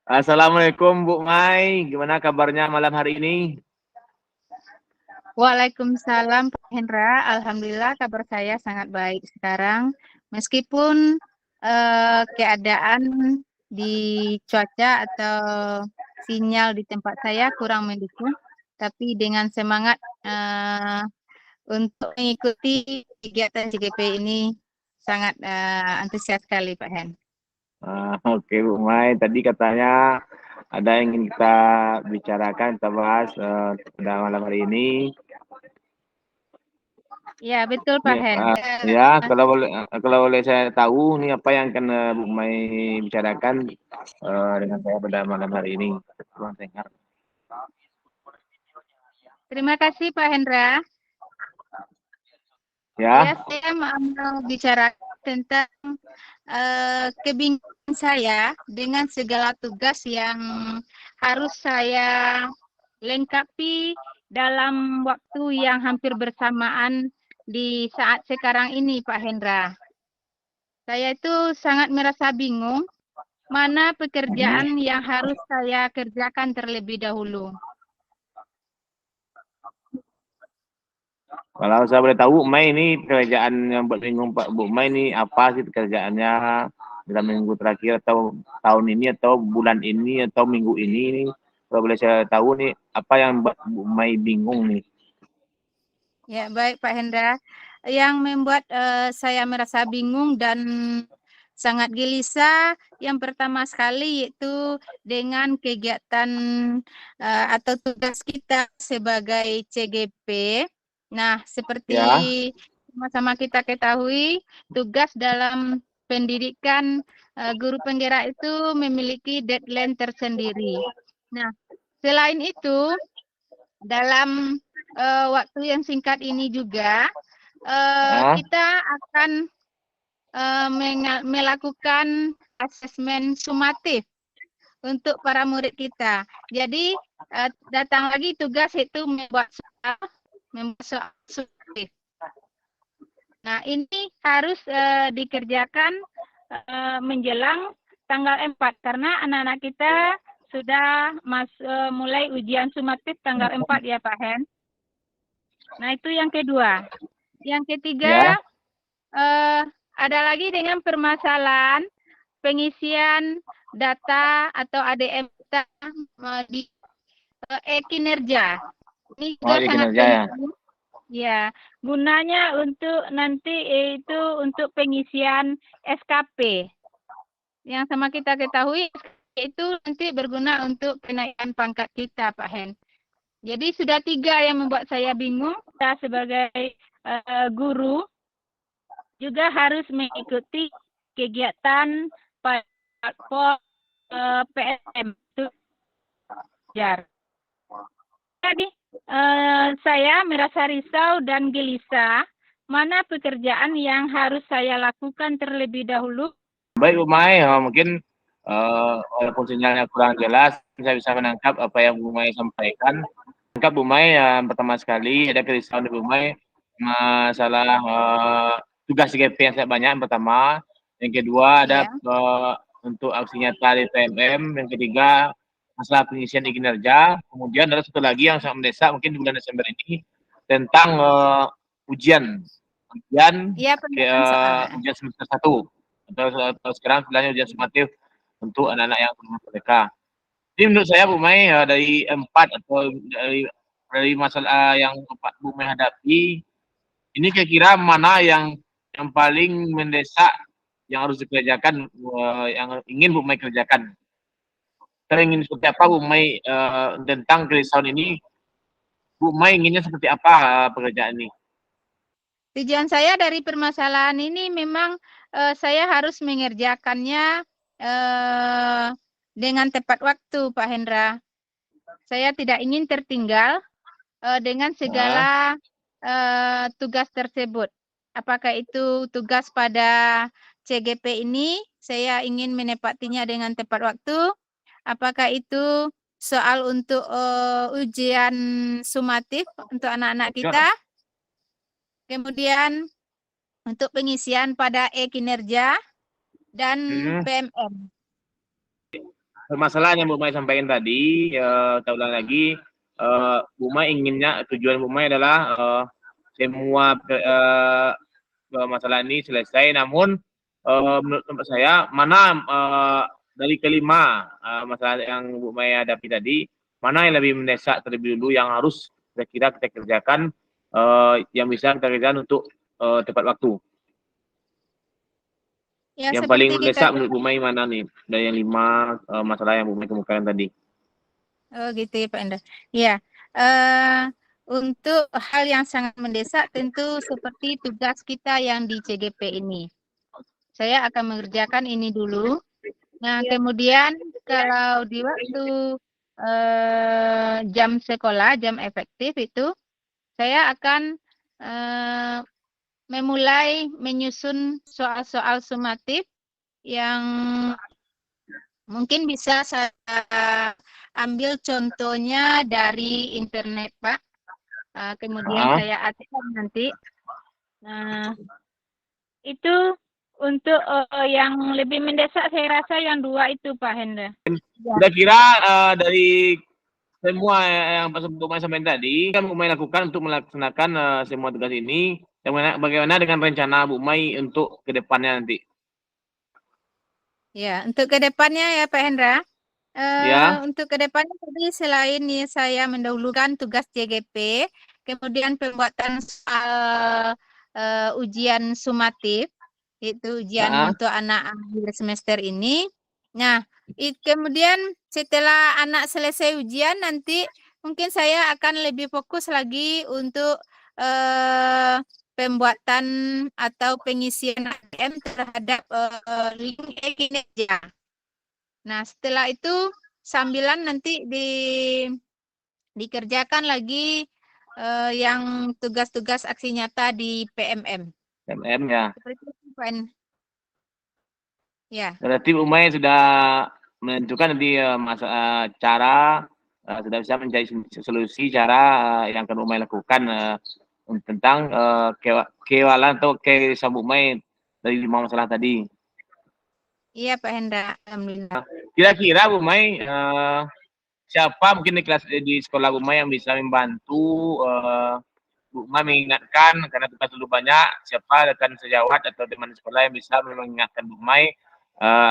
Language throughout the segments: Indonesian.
Assalamualaikum Bu Mai, gimana kabarnya malam hari ini? Waalaikumsalam Pak Hendra, Alhamdulillah kabar saya sangat baik sekarang. Meskipun keadaan di cuaca atau sinyal di tempat saya kurang mendukung, tapi dengan semangat untuk mengikuti kegiatan CGP ini sangat antusias sekali Pak Hen. Oke Bu Mai, tadi katanya ada yang ingin kita bicarakan, kita bahas pada malam hari ini. Ya betul Pak Nih, Hen. ya kalau boleh saya tahu nih apa yang akan Bu Mai bicarakan dengan saya pada malam hari ini. Terima kasih Pak Hendra. Ya. Saya mau bicara tentang kebingungan saya dengan segala tugas yang harus saya lengkapi dalam waktu yang hampir bersamaan di saat sekarang ini, Pak Hendra. Saya itu sangat merasa bingung mana pekerjaan yang harus saya kerjakan terlebih dahulu. Kalau saya boleh tahu, Mai ini pekerjaan yang buat bingung Pak Bu Mai ini apa sih pekerjaannya dalam minggu terakhir atau tahun ini atau bulan ini atau minggu ini? Kalau boleh saya tahu nih apa yang buat Bu Mai bingung nih? Ya, baik Pak Hendra. Yang membuat saya merasa bingung dan sangat gelisah yang pertama sekali yaitu dengan kegiatan atau tugas kita sebagai CGP. Nah, seperti Ya, sama-sama kita ketahui, tugas dalam pendidikan guru penggerak itu memiliki deadline tersendiri. Nah, selain itu, dalam waktu yang singkat ini juga kita akan melakukan asesmen sumatif untuk para murid kita. Jadi datang lagi tugas itu membuat soal sumatif. Nah, ini harus dikerjakan menjelang tanggal 4 karena anak-anak kita sudah mulai ujian sumatif tanggal 4 ya Pak Hen. Nah, itu yang kedua. Yang ketiga, ada lagi dengan permasalahan pengisian data atau ADM kita di kinerja. Ini juga sangat penting. Ya, gunanya untuk nanti itu untuk pengisian SKP. Yang sama kita ketahui itu nanti berguna untuk kenaikan pangkat kita, Pak Hen. Jadi sudah 3 yang membuat saya bingung. Saya sebagai guru juga harus mengikuti kegiatan platform PSM itu belajar. Jadi saya merasa risau dan gelisah mana pekerjaan yang harus saya lakukan terlebih dahulu. baik Bu Mai, mungkin walaupun sinyalnya kurang jelas, saya bisa menangkap apa yang Bu Mai sampaikan. Menangkap Bu Mai, pertama sekali ada kerisauan di Bu Mai masalah tugas CGP yang sangat banyak yang pertama. Yang kedua ada untuk aksi nyata di TMM. Yang ketiga masalah pengisian kinerja. Kemudian ada satu lagi yang sangat mendesak mungkin di bulan Desember ini tentang ujian ujian semester 1 atau sekarang istilahnya ujian sumatif untuk anak-anak yang belum merdeka. Jadi menurut saya Bu Mai dari 4 atau dari masalah yang Bu Mai hadapi, ini kira-kira mana yang paling mendesak yang harus dikerjakan, yang ingin Bu Mai kerjakan? Kita ingin seperti apa Bu Mai tentang kerisauan ini? Bu Mai inginnya seperti apa pekerjaan ini? Tujuan saya dari permasalahan ini memang saya harus mengerjakannya dengan tepat waktu, Pak Hendra. Saya tidak ingin tertinggal dengan segala tugas tersebut. Apakah itu tugas pada CGP ini, saya ingin menepatinya dengan tepat waktu. Apakah itu soal untuk ujian sumatif untuk anak-anak kita. Kemudian untuk pengisian pada e-kinerja dan PMM. permasalahan yang Bu Mai sampaikan tadi, saya ulang lagi, Bu Mai inginnya, tujuan Bu Mai adalah semua masalah ini selesai. Namun menurut saya, mana dari kelima masalah yang Bu Mai hadapi tadi, mana yang lebih mendesak terlebih dulu yang harus kira-kira kita kerjakan, yang bisa kita kerjakan untuk tepat waktu. Ya, Yang paling seperti kita mendesak menurut Bu Mai mana nih dari yang 5 masalah yang Bu Mai kemukakan tadi? Oh gitu ya Pak Endra. Ya, eh, untuk hal yang sangat mendesak tentu seperti tugas kita yang di CGP ini. Saya akan mengerjakan ini dulu. Nah, kemudian kalau di waktu jam sekolah, jam efektif itu, saya akan memulai menyusun soal-soal sumatif yang mungkin bisa saya ambil contohnya dari internet, Pak. Kemudian saya atur nanti. Nah, itu untuk yang lebih mendesak saya rasa yang 2 itu, Pak Hendra. Kira-kira dari semua yang Bu Mai sampaikan tadi, kan Bu Mai lakukan untuk melaksanakan semua tugas ini. Bagaimana dengan rencana Bu Mai untuk ke depannya nanti? Ya, untuk ke depannya ya Pak Hendra. Ya. Untuk ke depannya tadi selain saya mendahulukan tugas CGP, kemudian pembuatan soal ujian sumatif, itu ujian untuk anak akhir semester ini. Nah, kemudian setelah anak selesai ujian nanti mungkin saya akan lebih fokus lagi untuk pembuatan atau pengisian ATM terhadap link e-kinerja. Nah, setelah itu sambilan nanti dikerjakan lagi yang tugas-tugas aksi nyata di PMM. PMM ya. Seperti itu, Pak. Ya. Berarti Bu Mai sudah menentukan nanti cara sudah bisa mencari solusi cara yang akan Bu Mai lakukan tentang kewalan atau kerisauan Bu Mai dari 5 masalah tadi. Iya Pak Hendra, alhamdulillah. Kira-kira Bu Mai siapa mungkin di sekolah Bu Mai yang bisa membantu Bu Mai mengingatkan karena tugas dulu banyak, siapa rekan sejawat atau teman sekolah yang bisa mengingatkan Bu Mai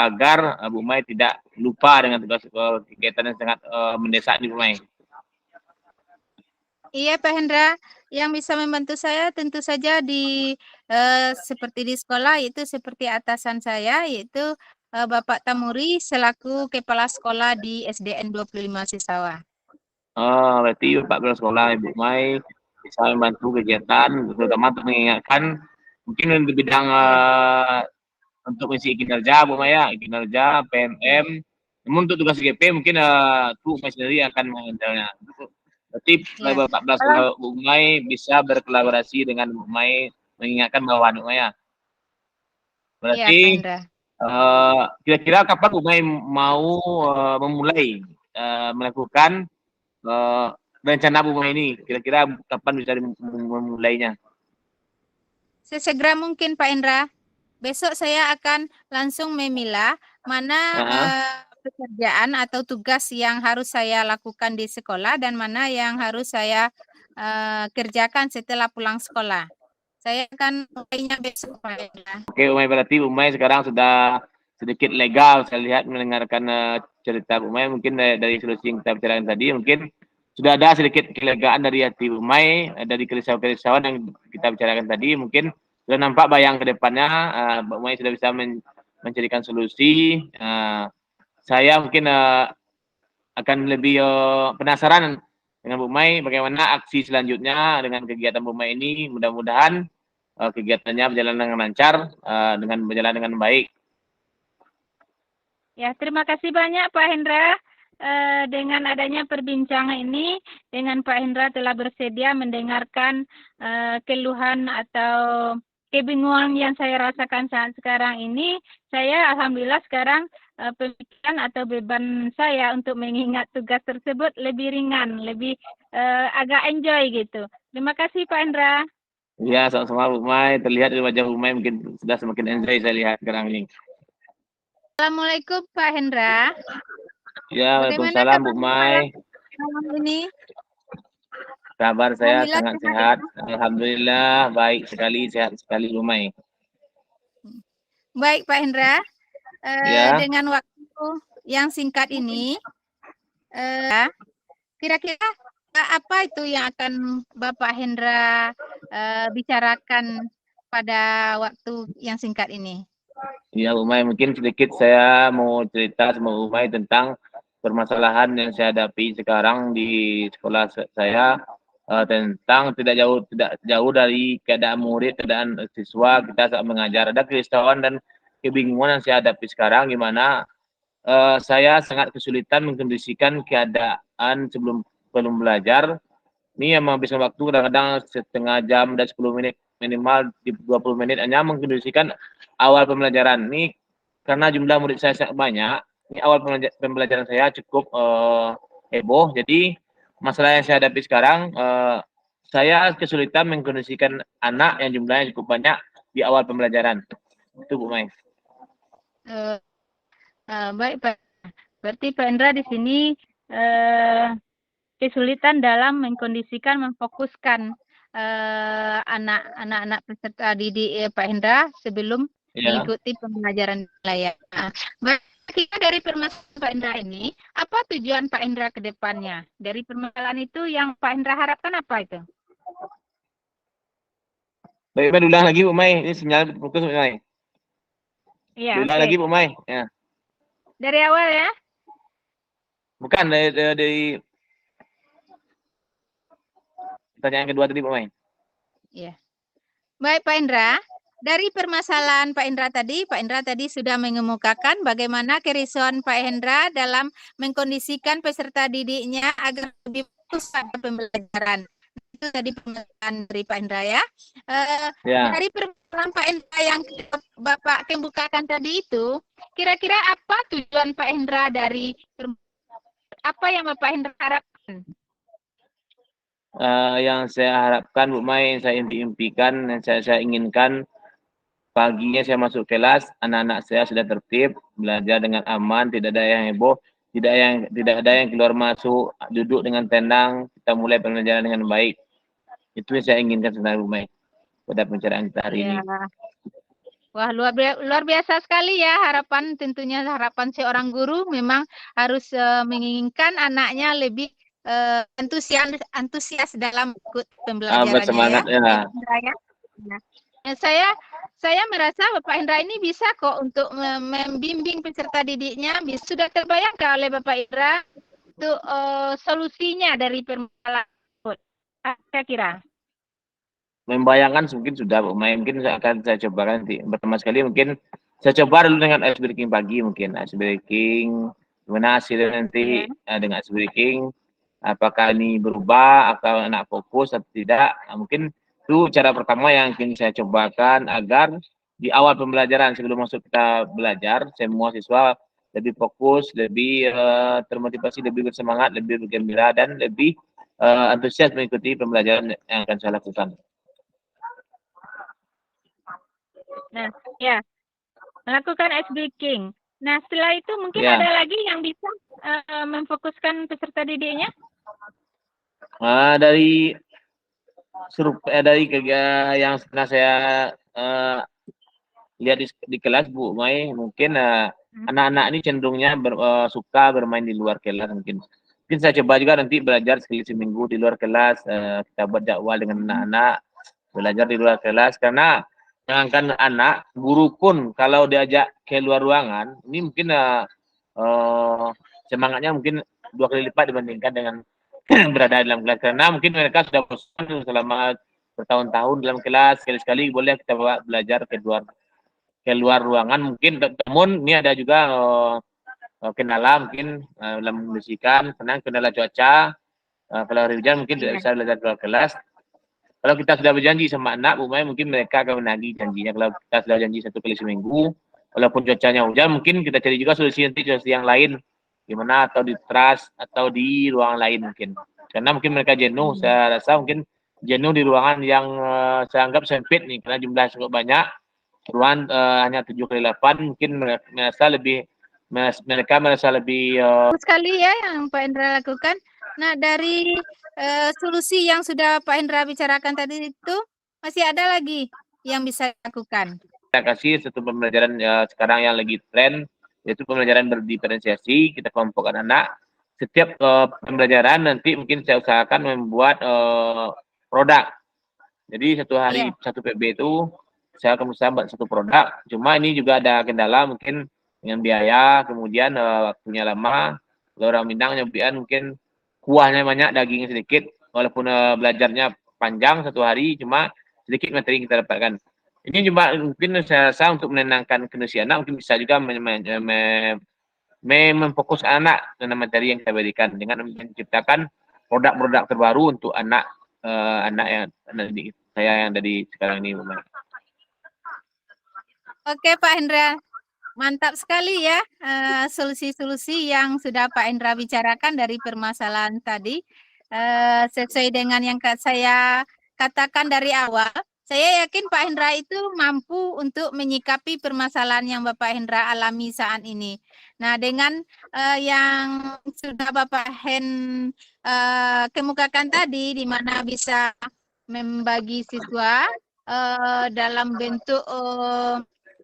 agar Bu Mai tidak lupa dengan tugas kegiatan yang sangat mendesak di Bu Mai. Iya Pak Hendra, yang bisa membantu saya tentu saja seperti di sekolah, yaitu seperti atasan saya, yaitu Bapak Tamuri selaku kepala sekolah di SDN 25 Sisawa. Oh, berarti Pak Kepala Sekolah Ibu Mai bisa membantu kegiatan, terutama untuk mengingatkan mungkin di bidang untuk mengisi kinerja Bu Mai ya, kinerja, PMM. Namun untuk tugas GP mungkin Bu Mai sendiri akan mengendalinya. Berarti Bapak Kepala Sekolah Bu Mai bisa berkolaborasi dengan Bu Mai mengingatkan bahwa Bu Mai ya. Berarti kira-kira kapan Bu Mai mau memulai melakukan rencana Bu Mai ini? Kira-kira kapan bisa memulainya? Sesegera mungkin Pak Indra. Besok saya akan langsung memilah mana pekerjaan atau tugas yang harus saya lakukan di sekolah dan mana yang harus saya kerjakan setelah pulang sekolah. Saya akan mulainya besok Pak Indra. Oke, Umay, berarti Umay sekarang sudah sedikit legal. Saya lihat mendengarkan cerita Umay, mungkin dari solusi yang kita bicarakan tadi, mungkin sudah ada sedikit kelegaan dari hati Umay, dari kerisauan-kerisauan yang kita bicarakan tadi, mungkin sudah nampak bayang ke depannya, Umay sudah bisa mencarikan solusi. Saya mungkin akan lebih penasaran dengan Bu Mai bagaimana aksi selanjutnya dengan kegiatan Bu Mai ini. Mudah-mudahan kegiatannya berjalan dengan lancar, berjalan dengan baik. Ya, terima kasih banyak Pak Hendra. Dengan adanya perbincangan ini, dengan Pak Hendra telah bersedia mendengarkan keluhan atau kebingungan yang saya rasakan saat sekarang ini. Saya alhamdulillah sekarang pemikiran atau beban saya untuk mengingat tugas tersebut lebih ringan, lebih agak enjoy gitu. Terima kasih Pak Hendra. Ya, sama-sama Bu Mai. Terlihat dari wajah Bu Mai mungkin sudah semakin enjoy saya lihat sekarang ini. Assalamualaikum Pak Hendra. Ya, Bagaimana Waalaikumsalam Bu kabar Mai. malam ini? Kabar saya Alhamdulillah sangat sehat sehat. ya. Alhamdulillah baik sekali, sehat sekali Bu Mai. Baik Pak Hendra, Ya, dengan waktu yang singkat ini, kira-kira apa itu yang akan Bapak Hendra bicarakan pada waktu yang singkat ini? ya Bu Mai, mungkin sedikit saya mau cerita sama Bu Mai tentang permasalahan yang saya hadapi sekarang di sekolah saya, tentang tidak jauh dari keadaan murid, keadaan siswa kita saat mengajar. Ada kerisauan dan kebingungan yang saya hadapi sekarang, di mana saya sangat kesulitan mengkondisikan keadaan sebelum belajar. Ini yang menghabiskan waktu kadang-kadang setengah jam dan 10 menit, minimal di 20 menit hanya mengkondisikan awal pembelajaran. Ini karena jumlah murid saya sangat banyak, ini awal pembelajaran saya cukup heboh. Jadi masalah yang saya hadapi sekarang, saya kesulitan mengkondisikan anak yang jumlahnya cukup banyak di awal pembelajaran. Itu Bu Mai. Eh, baik Pak, berarti Pak Hendra di sini eh, kesulitan dalam memfokuskan anak-anak peserta didik Pak Hendra sebelum Ya. mengikuti pembelajaran layar. Baik, kita dari permasalahan Pak Hendra ini, apa tujuan Pak Hendra ke depannya? Dari permasalahan itu yang Pak Hendra harapkan apa itu? Baik, ulang lagi Bu Mai. Ini sinyal putus Bu Mai. Iya, Ulang oke. lagi Bu Mai. Ya. Dari awal ya. Bukan dari pertanyaan kedua tadi Bu Mai. Iya. Baik Pak Indra, dari permasalahan Pak Indra tadi sudah mengemukakan bagaimana kerisauan Pak Indra dalam mengkondisikan peserta didiknya agar lebih fokus pada pembelajaran. Itu tadi permasalahan dari Pak Indra ya. Ya. Dari permasalahan Pak Indra yang Bapak kemukakan tadi itu, kira-kira apa tujuan Pak Indra dari apa yang Bapak Indra harapkan? Yang saya harapkan Bu Mai, yang saya impikan, yang saya inginkan, paginya saya masuk kelas, anak-anak saya sudah tertib, belajar dengan aman, tidak ada yang heboh, tidak ada yang keluar masuk, duduk dengan tenang, kita mulai pembelajaran dengan baik. Itu yang saya inginkan sebenarnya Bu Mai pada pembicaraan kita hari ini. Ya. Wah, luar biasa sekali ya harapan, tentunya harapan seorang guru memang harus menginginkan anaknya lebih antusias dalam ikut pembelajarannya ya. Bersemangat ya. Bapak Indra ya. Nah, saya merasa Bapak Indra ini bisa kok untuk membimbing peserta didiknya. Sudah terbayangkan oleh Bapak Indra itu solusinya dari permasalahan tersebut. Saya kira. Membayangkan mungkin sudah Bu Mai, mungkin akan saya coba nanti pertama sekali, mungkin saya coba dulu dengan ice breaking pagi, mungkin ice breaking gimana hasilnya nanti dengan ice breaking, apakah ini berubah atau anak fokus atau tidak. Mungkin itu cara pertama yang ingin saya cobakan agar di awal pembelajaran sebelum masuk kita belajar, semua siswa lebih fokus, lebih termotivasi, lebih bersemangat, lebih bergembira, dan lebih antusias mengikuti pembelajaran yang akan saya lakukan. Nah, ya, melakukan ice breaking. Nah, setelah itu mungkin Ya. ada lagi yang bisa memfokuskan peserta didiknya? Dari yang pernah saya lihat di kelas Bu Mai, mungkin anak-anak ini cenderungnya suka bermain di luar kelas mungkin. Mungkin saya coba juga nanti belajar sekali seminggu di luar kelas, kita buat jadwal dengan anak-anak, belajar di luar kelas, karena jangankan anak, guru pun kalau diajak ke luar ruangan, ini mungkin semangatnya mungkin 2 kali lipat dibandingkan dengan berada dalam kelas, karena mungkin mereka sudah bosan selama bertahun-tahun dalam kelas. Sekali-sekali boleh kita bawa belajar ke luar ruangan. Mungkin namun ini ada juga kendala mungkin dalam mengondisikan, senang kendala cuaca. Kalau hari hujan mungkin tidak bisa belajar keluar kelas. Kalau kita sudah berjanji sama anak Bu Mai, mungkin mereka akan menagih janjinya. Kalau kita sudah janji 1 kali seminggu, walaupun cuacanya hujan, mungkin kita cari juga solusi yang lain, gimana, atau di teras atau di ruangan lain mungkin. Karena mungkin mereka jenuh, saya rasa mungkin jenuh di ruangan yang saya anggap sempit nih, karena jumlah cukup banyak. Ruangan hanya 7 kali 8, mungkin merasa lebih mereka merasa lebih Bagus sekali ya yang Pak Hendra lakukan. Nah, dari solusi yang sudah Pak Hendra bicarakan tadi itu, masih ada lagi yang bisa dilakukan. kita kasih satu pembelajaran sekarang yang lagi tren, yaitu pembelajaran berdiferensiasi. Kita kelompokkan anak. Setiap pembelajaran nanti mungkin saya usahakan membuat produk. Jadi satu hari satu PB itu saya akan usaha buat satu produk. Cuma ini juga ada kendala mungkin dengan biaya, kemudian waktunya lama. Kalau orang Minang nyobian mungkin kuahnya banyak, dagingnya sedikit. Walaupun belajarnya panjang satu hari, cuma sedikit materi yang kita dapatkan. Ini cuma mungkin saya rasa untuk menenangkan kondisi anak, mungkin bisa juga memfokus anak dengan materi yang kita berikan dengan menciptakan produk-produk terbaru untuk anak yang saya yang dari sekarang ini. Oke Pak Hendra, mantap sekali ya solusi-solusi yang sudah Pak Hendra bicarakan dari permasalahan tadi. Sesuai dengan yang saya katakan dari awal, saya yakin Pak Hendra itu mampu untuk menyikapi permasalahan yang Bapak Hendra alami saat ini. Nah, dengan yang sudah Bapak kemukakan tadi, di mana bisa membagi siswa dalam bentuk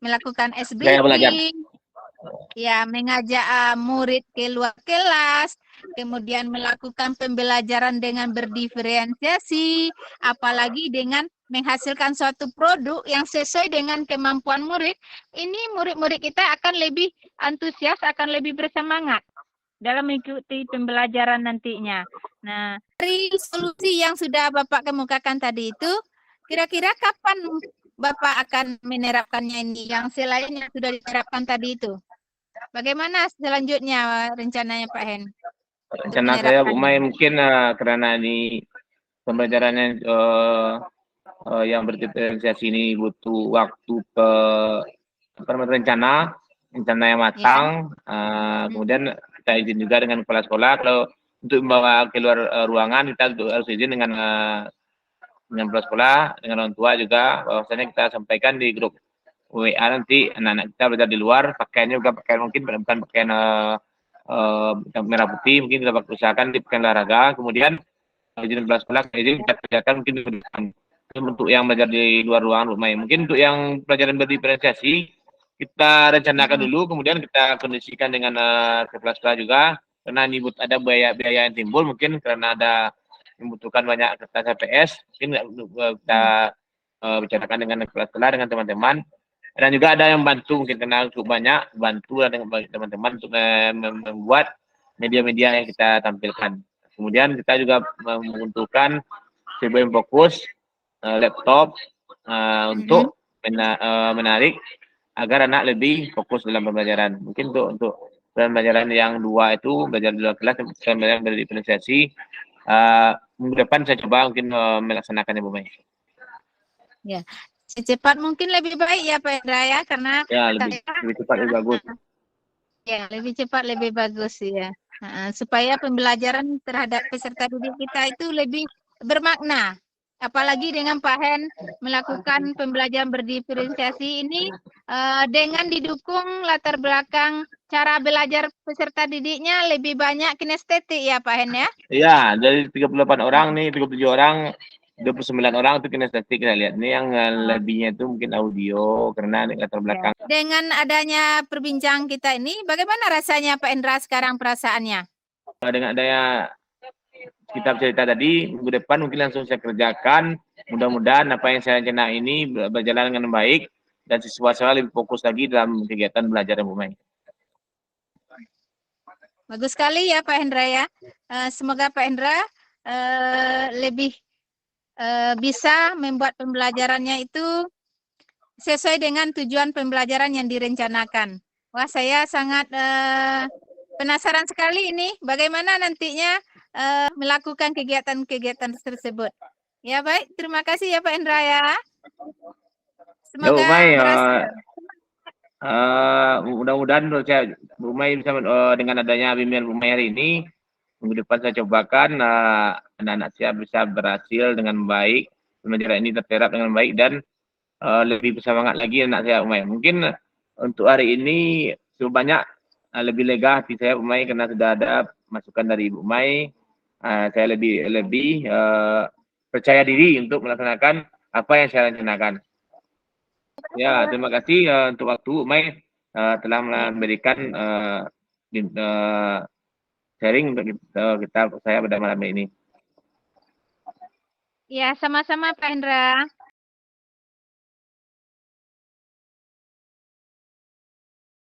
melakukan Gaya belajar. S-briefing, ya mengajak murid keluar kelas, kemudian melakukan pembelajaran dengan berdiferensiasi, apalagi dengan menghasilkan suatu produk yang sesuai dengan kemampuan murid, ini murid-murid kita akan lebih antusias, akan lebih bersemangat dalam mengikuti pembelajaran nantinya. Nah, dari solusi yang sudah Bapak kemukakan tadi itu, kira-kira kapan Bapak akan menerapkannya ini, yang selain yang sudah diterapkan tadi itu? Bagaimana selanjutnya rencananya Pak Hen? Rencana saya Bu Mai mungkin karena ini pembelajarannya yang berdiferensiasi ini butuh waktu rencana yang matang. Kemudian kita izin juga dengan kepala sekolah kalau untuk membawa keluar ruangan kita harus izin dengan kepala sekolah, dengan orang tua juga. Bahwasanya kita sampaikan di grup WA nanti anak-anak kita belajar di luar, pakaiannya juga pakaian mungkin bukan pakaian merah putih, mungkin kita usahakan di pakaian olahraga. Kemudian izin kepala sekolah, izin kita kerjakan mungkin untuk yang belajar di luar ruangan bermain. Mungkin untuk yang pelajaran berdiferensiasi kita rencanakan dulu, kemudian kita kondisikan dengan kepala sekolah juga, karena ini ada biaya yang timbul mungkin karena ada membutuhkan banyak kertas HPS, mungkin kita bicarakan dengan kepala sekolah, dengan teman-teman. Dan juga ada yang bantu mungkin karena cukup banyak bantu dengan teman-teman untuk membuat media-media yang kita tampilkan. Kemudian kita juga membutuhkan CBM fokus, laptop untuk menarik agar anak lebih fokus dalam pembelajaran. Mungkin untuk pembelajaran yang dua itu belajar di luar kelas, pembelajaran berdiferensiasi, minggu depan saya coba mungkin melaksanakannya Bu Mai. Ya, secepat mungkin lebih baik ya Pak Hendra ya, karena ya lebih cepat lebih bagus. Ya, lebih cepat lebih bagus ya. Supaya pembelajaran terhadap peserta didik kita itu lebih bermakna. Apalagi dengan Pak Hen melakukan pembelajaran berdiferensiasi ini dengan didukung latar belakang cara belajar peserta didiknya lebih banyak kinestetik ya Pak Hen ya? Iya, dari 38 orang nih, 37 orang, 29 orang itu kinestetik kita lihat. Ini yang lebihnya itu mungkin audio karena latar belakang. Dengan adanya perbincangan kita ini, bagaimana rasanya Pak Hendra sekarang perasaannya? Dengan adanya kita cerita tadi, minggu depan mungkin langsung saya kerjakan. Mudah-mudahan apa yang saya rencana ini berjalan dengan baik dan siswa-siswa lebih fokus lagi dalam kegiatan belajar Bu Mai. Bagus sekali ya Pak Hendra ya. Semoga Pak Hendra lebih bisa membuat pembelajarannya itu sesuai dengan tujuan pembelajaran yang direncanakan. Wah, saya sangat penasaran sekali ini bagaimana nantinya melakukan kegiatan-kegiatan tersebut. Ya baik, terima kasih ya Pak Hendra ya. Semoga berhasil. Mudah-mudahan Bu Mai bisa dengan adanya bimbingan Bu Mai hari ini, minggu depan saya cobakan anak-anak saya bisa berhasil dengan baik, pembelajaran ini terterap dengan baik dan lebih bersemangat lagi anak saya Bu Mai. Mungkin untuk hari ini cukup banyak lebih lega hati saya Bu Mai karena sudah ada masukan dari Bu Mai. Saya lebih percaya diri untuk melaksanakan apa yang saya rencanakan. Ya, terima kasih untuk waktu Bu Mai telah memberikan sharing untuk saya pada malam ini. Ya, sama-sama Pak Hendra.